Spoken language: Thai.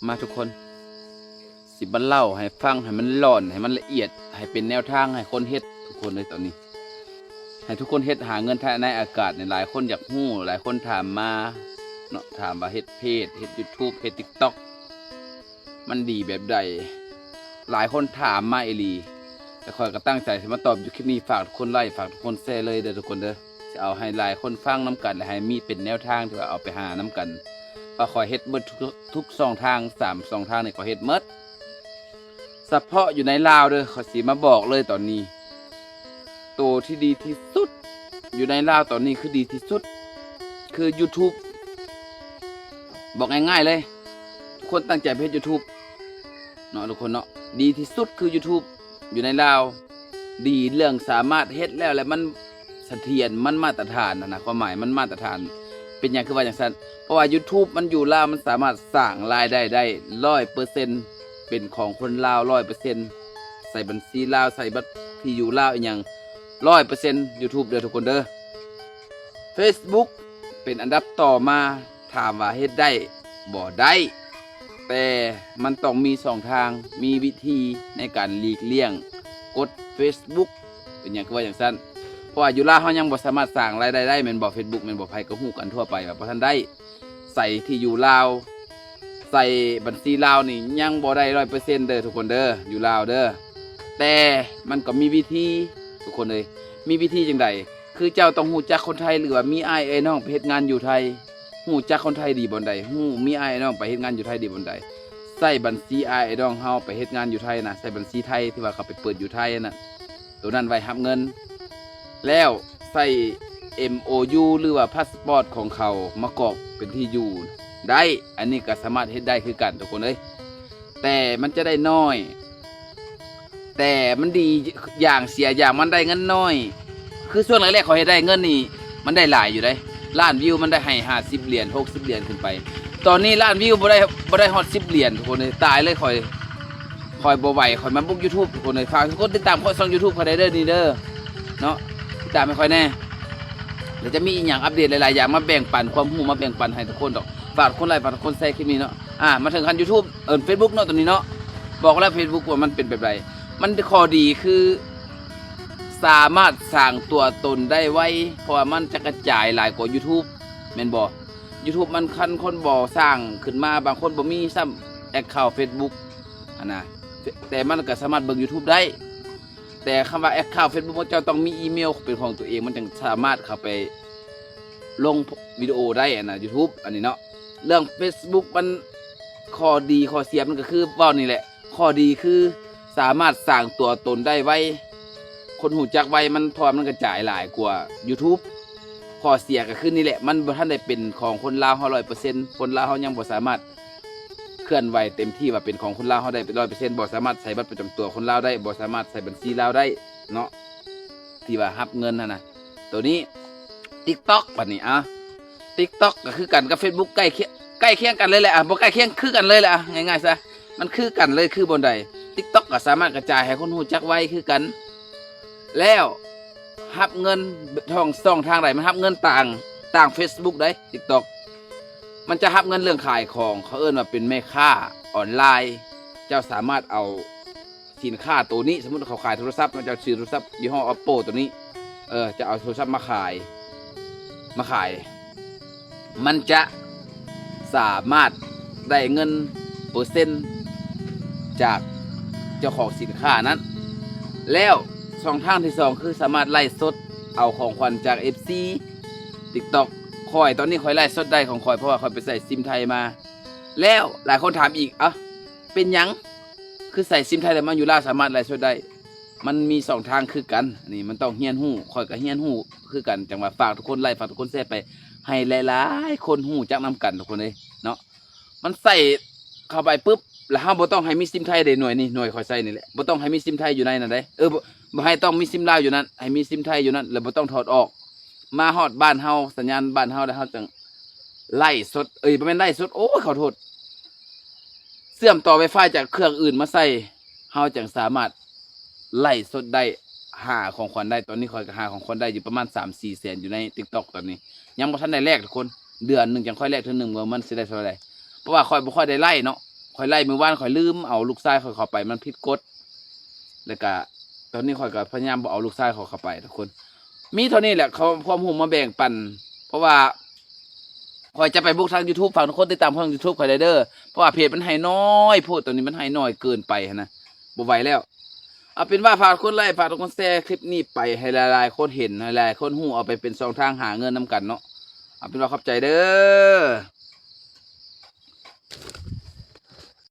มาทุกคนสิบันเล่าให้ฟังให้มันหล่อนให้มันละเอียดให้เป็นแนวทางให้คนเฮ็ดทุกคนเลยตอนนี้ให้ทุกคนเฮ็ดหาเงินในอากาศในหลายคนอยากฮู้หลายคนถามมาเนาะถามว่าเฮ็ดเพจเฮ็ด YouTube เฮ็ด TikTok มันดีแบบใดหลายคนถามมาอีหลีแต่คอยก็ตั้งใจสิมาตอบอยู่คลิปนี้ฝากทุกคนไลค์ฝากทุกคนแชร์เลยเด้อทุกคนเด้อจะเอาให้หลายคนฟังน้ำกันและให้มีเป็นแนวทางที่ว่าเอาไปหาน้ำกันว่าคอยเฮ็ดเบิดทุก2 ทาง3 2 ทางนี่ก็เฮ็ดเบิดเฉพาะอยู่ในลาวเด้อขอสิมาบอกเลยตอนนี้ตัวที่ดีที่สุดอยู่ในลาวตอนนี้คือดีที่สุดคือ YouTube บอกง่ายๆเลยทุกคนตั้งใจไปเฮ็ด YouTube เนาะทุกคนเนาะดีที่สุดคือ YouTube อยู่ในลาวดีเรื่องสามารถเฮ็ดแล้วมันเสถียรมันมาตรฐานนะความหมายมันมาตรฐานเป็นอย่างคือว่าอย่างนั้นเพราะว่า YouTube มันอยู่ลาวมันสามารถสร้างรายได้ได้ 100% เป็นของคนลาว 100% ใส่บัญชีลาวใส่บัตรที่อยู่ลาวอีกอย่าง 100% YouTube เด้อทุกคนเด้อ Facebook เป็นอันดับต่อมาถามว่าเฮ็ดได้บ่ได้แต่มันต้องมี2 ทางมีวิธีในการหลีกเลี่ยงกด Facebook เป็นอย่างคือว่าอย่างนั้นเพราะว่าอยู่ลาวเฮายังบ่สามารถสร้างรายได้ได้แม่นบ่ Facebook แม่นบ่ไผก็ฮู้กันทั่วไปว่าบ่ทันได้ใส่ที่อยู่ลาวใส่บัญชีลาวนี่ยังบ่ได้ 100% เด้อทุกคนเด้ออยู่ลาวเด้อแต่มันก็มีวิธีทุกคนเลยมีวิธีจังไดคือเจ้าต้องฮู้จักคนไทยหรือว่ามีอ้ายน้องไปเฮ็ดงานอยู่ไทยฮู้จักคนไทยดีบ่ใดฮู้มีอ้ายน้องไปเฮ็ดงานอยู่ไทยดีบ่ใดใส่บัญชีอ้ายน้องเฮาไปเฮ็ดงานอยู่ไทยนะใส่บัญชีไทยที่ว่าเขาไปเปิดอยู่ไทยน่ะตัวนั้นไว้รับเงินแล้วใส่ MOU หรือว่าพาสปอร์ตของเขามากรอกเป็นที่อยู่ได้อันนี้ก็สามารถเฮ็ดได้คือกันทุกคนเอ้ยแต่มันจะได้น้อยแต่มันดีอย่างเสียอย่างมันได้เงินน้อยคือช่วงแรกๆเขาเฮ็ดได้เงินนี่มันได้หลายอยู่ได้ล้านวิวมันได้ให้50 เหรียญ60 เหรียญขึ้นไปตอนนี้ล้านวิวบ่ได้ฮอด10 เหรียญทุกคนเลยตายเลยคอยบ่ไหวคอยมาบุก YouTube ทุกคนเลยฝากทุกคนติดตามช่อง YouTube เขาได้เด้อนี่เด้อเนาะติดตามให้ค่อยแน่เดี๋ยวจะมีอีกอย่างอัปเดตหลายๆอย่างมาแบ่งปันความรู้มาแบ่งปันให้ทุกคนดอกฝากคนไลค์ฝากคนแชร์คลิปนี้เนาะมาถึงคัน YouTube Facebook เนาะตัวนี้เนาะบอกแล้ว Facebook ว่ามันเป็นแบบไรมันข้อดีคือสามารถสร้างตัวตนได้ไวเพราะว่ามันจะกระจายหลายกว่า YouTube แม่นบ่ YouTube มันคันคนบ่สร้างขึ้นมาบางคนบ่มีซ้ำแอคเคาท์ Facebook นะแต่มันก็สามารถเบิ่ง YouTube ได้แต่คำว่าแอคเคาท์ Facebook เจ้าต้องมีอีเมลเป็นของตัวเองมันจึงสามารถเข้าไปลงวิดีโอได้นะ YouTube อันนี้เนาะเรื่อง Facebook มันข้อดีข้อเสียมันก็คือว่านี่แหละข้อดีคือสามารถสร้างตัวตนได้ไวคนหูจักไวมันพอมันกระจายหลายกว่า YouTube ข้อเสียก็คือนี่แหละมันบ่ทันได้เป็นของคนลาวเฮา 100% คนลาวเฮายังบ่สามารถเคลื่อนไหวเต็มที่ว่าเป็นของคนลาวเฮาได้ 100% บ่สามารถใส่บัตรประจำตัวคนลาวได้บ่สามารถใส่บัญชีลาวได้เนาะที่ว่ารับเงินนะตัวนี้ TikTok บัดนี้TikTok ก็คือกันกับ Facebook ใกล้เคียงกันเลยแหละบ่ใกล้เคียงคือกันเลยแหละง่ายๆซะมันคือกันเลยคือบนใด TikTok ก็สามารถกระจายให้คนรู้จักไวคือกันแล้วรับเงินช่องทางใดมันรับเงินต่าง Facebook ได้ TikTok มันจะรับเงินเรื่องขายของเขาเอิ้นว่าเป็นแม่ค้าออนไลน์เจ้าสามารถเอาสินค้าตัวนี้สมมุติเขาขายโทรศัพท์เจ้าซื้อโทรศัพท์ยี่ห้อ Oppo ตัวนี้จะเอาโทรศัพท์มาขายมันจะสามารถได้เงินเปอร์เซ็นต์จากเจ้าของสินค้านั้นแล้วช่องทางที่2คือสามารถไล่สดเอาของขวัญจาก FC TikTok ตอนนี้คอยไล่สดได้ของคอยเพราะว่าคอยไปใส่ซิมไทยมาแล้วหลายคนถามอีกเป็นหยังคือใส่ซิมไทยแต่มาอยู่ลาวสามารถไล่สดได้มันมี2 ทางคือกันนี่มันต้องเฮียนฮู้คอยกับเฮียนฮู้คือกันจังว่าฝากทุกคนไล่ฝากทุกคนแชร์ไปให้หลายๆคนฮู้จักนำกันทุกคนเลยเนาะมันใส่เข้าไปปุ๊บแล้วเฮาบ่ต้องให้มีซิมไทยได้หน่วยนี่หน่วยคอยใส่นี่แหละบ่ต้องให้มีซิมไทยอยู่ในนั้นได้บ่ให้ต้องมีซิมลาวอยู่นั้นให้มีซิมไทยอยู่นั้นแล้วบ่ต้องถอดออกมาฮอดบ้านเฮาสัญญาณบ้านเฮาแล้วเฮาจังไล่สดบ่แม่นไล่สดโอ้ขอโทษเชื่อมต่อ Wi-Fi จากเครื่องอื่นมาใส่เฮาจังสามารถไล่สดได้หาของขวัญได้ตอนนี้คอยก็หาของขวัญได้อยู่ประมาณ 3-4 แสนอยู่ใน TikTok ตอนนี้ยังบ่ทันได้แลกทุกคนเดือนนึงจังค่อยแลกเทื่อนึงว่ามันสิได้เท่าใดเพราะว่าคอยบ่ค่อยได้ไล่เนาะ ข่อยไล่เมื่อวานข่อยลืมเอาลูกชายข่อยเข้าไปมันผิดกฎแล้วก็ตอนนี้ข่อยก็พยายามบ่เอาลูกชายเขาเข้าไปทุกคน มีเท่านี้แหละเขาความรู้มาแบ่งปันเพราะว่าข่อยจะไปบุกทาง YouTube ฝากทุกคนติดตามช่อง YouTube ข่อยได้เด้อเพราะว่าเพจมันให้น้อยโพดตัวนี้มันให้น้อยเกินไปนะบ่ไหวแล้วเอาเป็นว่าฝากทุกคนไลค์ฝากทุกคนแชร์คลิปนี้ไปให้หลายๆคนเห็นให้หลายๆคนฮู้เอาไปเป็นช่องทางหาเงินนำกันเนาะเอาเป็นว่าขอบใจเด้อ